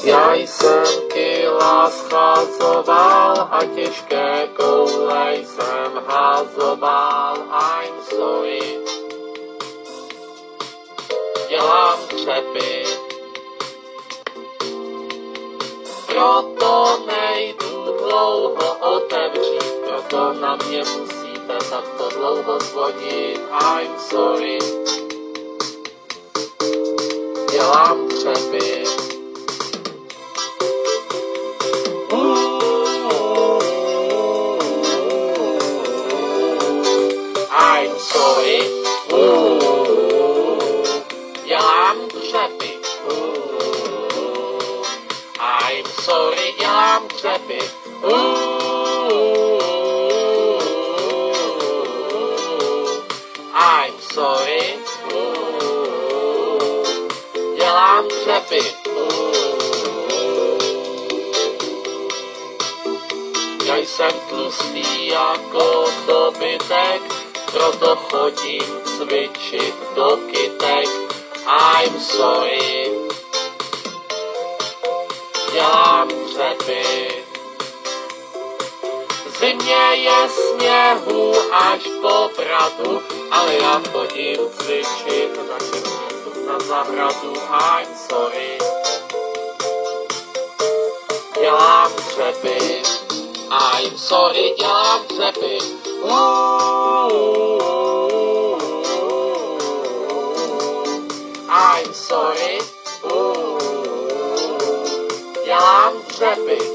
Já jsem kila schazoval a těžké koule jsem házoval. I'm sorry. Dělám křepy, proto nejdu dlouho otevřít, proto na mě musíte takto dlouho zvonit. I'm sorry. Dělám křepy. I'm sorry. Dělám křepy. I'm sorry, dělám křepy. I'm sorry. Dělám křepy. Já jsem tlustý jako dobytek, proto chodím cvičit do kytek. I'm sorry. Dělám křepy. V zimě je sněhu až po bradu, ale já chodím cvičit na zahradu. I'm sorry. Dělám křepy. I'm sorry, dělám křepy. I'm sorry. Dělám křepy.